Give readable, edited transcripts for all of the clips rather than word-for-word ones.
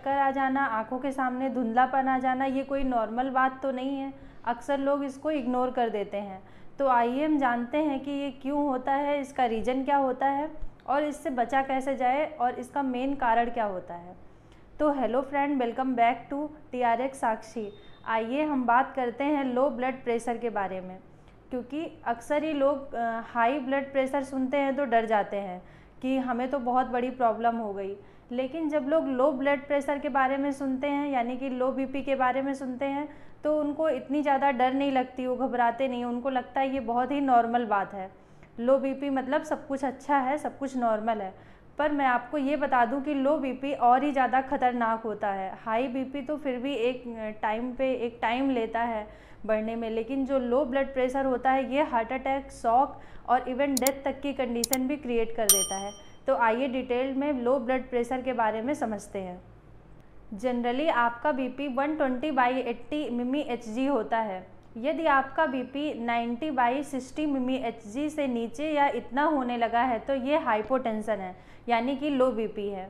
चक्कर आ जाना, आँखों के सामने धुंधलापन आ जाना, ये कोई नॉर्मल बात तो नहीं है। अक्सर लोग इसको इग्नोर कर देते हैं। तो आइए हम जानते हैं कि ये क्यों होता है, इसका रीज़न क्या होता है और इससे बचा कैसे जाए और इसका मेन कारण क्या होता है। तो hello friend, welcome back to TRX Sakshi. आइए हम बात करते हैं लो ब्लड प्रेशर के बारे में, क्योंकि अक्सर ही लोग हाई ब्लड प्रेशर सुनते हैं तो डर जाते हैं कि हमें तो बहुत बड़ी प्रॉब्लम हो गई। लेकिन जब लोग लो ब्लड प्रेशर के बारे में सुनते हैं, यानी कि लो बीपी के बारे में सुनते हैं, तो उनको इतनी ज़्यादा डर नहीं लगती, वो घबराते नहीं, उनको लगता है ये बहुत ही नॉर्मल बात है। लो बीपी मतलब सब कुछ अच्छा है, सब कुछ नॉर्मल है। पर मैं आपको ये बता दूं कि लो बीपी और ही ज़्यादा खतरनाक होता है। हाई बीपी तो फिर भी एक टाइम लेता है बढ़ने में, लेकिन जो लो ब्लड प्रेशर होता है ये हार्ट अटैक, शॉक और इवन डेथ तक की कंडीशन भी क्रिएट कर देता है। तो आइए डिटेल में लो ब्लड प्रेशर के बारे में समझते हैं। जनरली आपका बीपी 120/80 mmHg होता है। यदि आपका बीपी 90/60 mmHg से नीचे या इतना होने लगा है तो ये हाइपोटेंशन है, यानी कि लो बीपी है।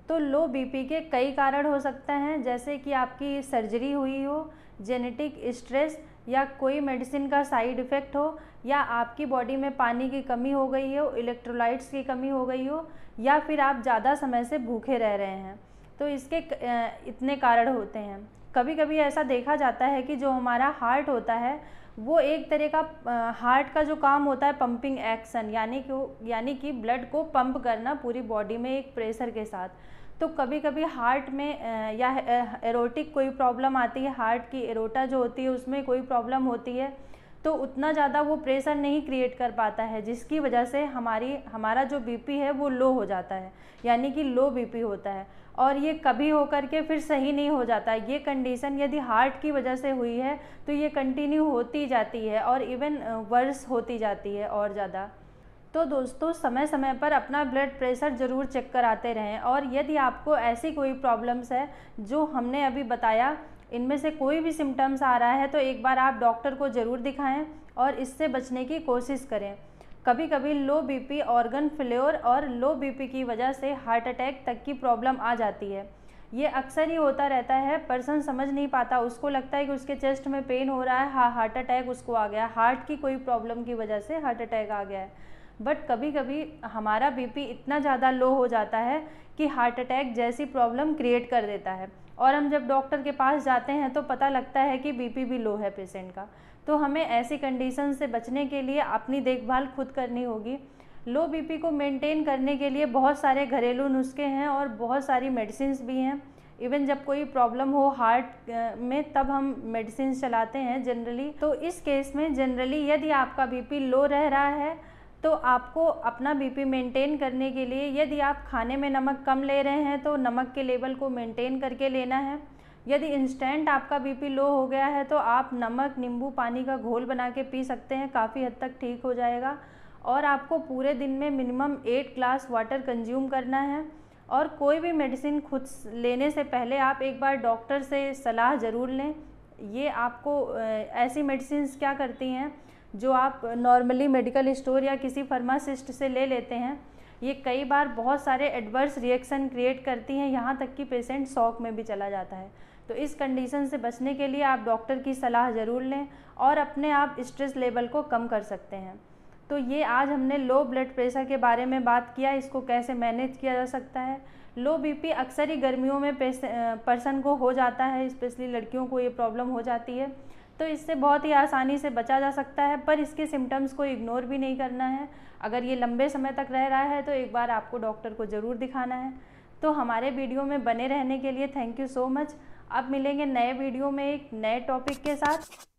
तो लो बीपी के कई कारण हो सकते हैं, जैसे कि आपकी सर्जरी हुई हो, जेनेटिक स्ट्रेस, या कोई मेडिसिन का साइड इफ़ेक्ट हो, या आपकी बॉडी में पानी की कमी हो गई हो, इलेक्ट्रोलाइट्स की कमी हो गई हो, या फिर आप ज़्यादा समय से भूखे रह रहे हैं। तो इसके इतने कारण होते हैं। कभी कभी ऐसा देखा जाता है कि जो हमारा हार्ट होता है वो एक तरह का हार्ट का जो काम होता है पंपिंग एक्शन, यानी कि ब्लड को पंप करना पूरी बॉडी में एक प्रेशर के साथ। तो कभी कभी हार्ट में या एरोटिक कोई प्रॉब्लम आती है, हार्ट की एरोटा जो होती है उसमें कोई प्रॉब्लम होती है, तो उतना ज़्यादा वो प्रेशर नहीं क्रिएट कर पाता है, जिसकी वजह से हमारा जो बीपी है वो लो हो जाता है, यानी कि लो बीपी होता है। और ये कभी होकर के फिर सही नहीं हो जाता है। ये कंडीशन यदि हार्ट की वजह से हुई है तो ये कंटिन्यू होती जाती है और इवन वर्स होती जाती है और ज़्यादा। तो दोस्तों, समय समय पर अपना ब्लड प्रेशर ज़रूर चेक कराते रहें। और यदि आपको ऐसी कोई प्रॉब्लम्स है जो हमने अभी बताया, इनमें से कोई भी सिम्टम्स आ रहा है, तो एक बार आप डॉक्टर को ज़रूर दिखाएं और इससे बचने की कोशिश करें। कभी कभी लो बीपी ऑर्गन फेल्योर और लो बीपी की वजह से हार्ट अटैक तक की प्रॉब्लम आ जाती है। ये अक्सर ही होता रहता है, पर्सन समझ नहीं पाता, उसको लगता है कि उसके चेस्ट में पेन हो रहा है, हाँ हार्ट अटैक उसको आ गया, हार्ट की कोई प्रॉब्लम की वजह से हार्ट अटैक आ गया है। बट कभी कभी हमारा बीपी इतना ज़्यादा लो हो जाता है कि हार्ट अटैक जैसी प्रॉब्लम क्रिएट कर देता है, और हम जब डॉक्टर के पास जाते हैं तो पता लगता है कि बीपी भी लो है पेशेंट का। तो हमें ऐसी कंडीशन से बचने के लिए अपनी देखभाल खुद करनी होगी। लो बीपी को मेंटेन करने के लिए बहुत सारे घरेलू नुस्खे हैं और बहुत सारी मेडिसिन्स भी हैं। इवन जब कोई प्रॉब्लम हो हार्ट में तब हम मेडिसिन चलाते हैं जनरली। तो इस केस में जनरली यदि आपका बीपी लो रह रहा है तो आपको अपना बीपी मेंटेन करने के लिए, यदि आप खाने में नमक कम ले रहे हैं तो नमक के लेवल को मेंटेन करके लेना है। यदि इंस्टेंट आपका बीपी लो हो गया है तो आप नमक नींबू पानी का घोल बना के पी सकते हैं, काफ़ी हद तक ठीक हो जाएगा। और आपको पूरे दिन में मिनिमम 8 ग्लास वाटर कंज्यूम करना है। और कोई भी मेडिसिन खुद लेने से पहले आप एक बार डॉक्टर से सलाह ज़रूर लें। ये आपको ऐसी मेडिसिन क्या करती हैं जो आप नॉर्मली मेडिकल स्टोर या किसी फार्मासिस्ट से ले लेते हैं, ये कई बार बहुत सारे एडवर्स रिएक्शन क्रिएट करती हैं, यहाँ तक कि पेशेंट शॉक में भी चला जाता है। तो इस कंडीशन से बचने के लिए आप डॉक्टर की सलाह ज़रूर लें और अपने आप स्ट्रेस लेवल को कम कर सकते हैं। तो ये आज हमने लो ब्लड प्रेशर के बारे में बात किया, इसको कैसे मैनेज किया जा सकता है। लो बीपी अक्सर ही गर्मियों में पर्सन को हो जाता है, स्पेशली लड़कियों को ये प्रॉब्लम हो जाती है। तो इससे बहुत ही आसानी से बचा जा सकता है, पर इसके सिम्टम्स को इग्नोर भी नहीं करना है। अगर ये लंबे समय तक रह रहा है तो एक बार आपको डॉक्टर को ज़रूर दिखाना है। तो हमारे वीडियो में बने रहने के लिए थैंक यू सो मच। अब मिलेंगे नए वीडियो में एक नए टॉपिक के साथ।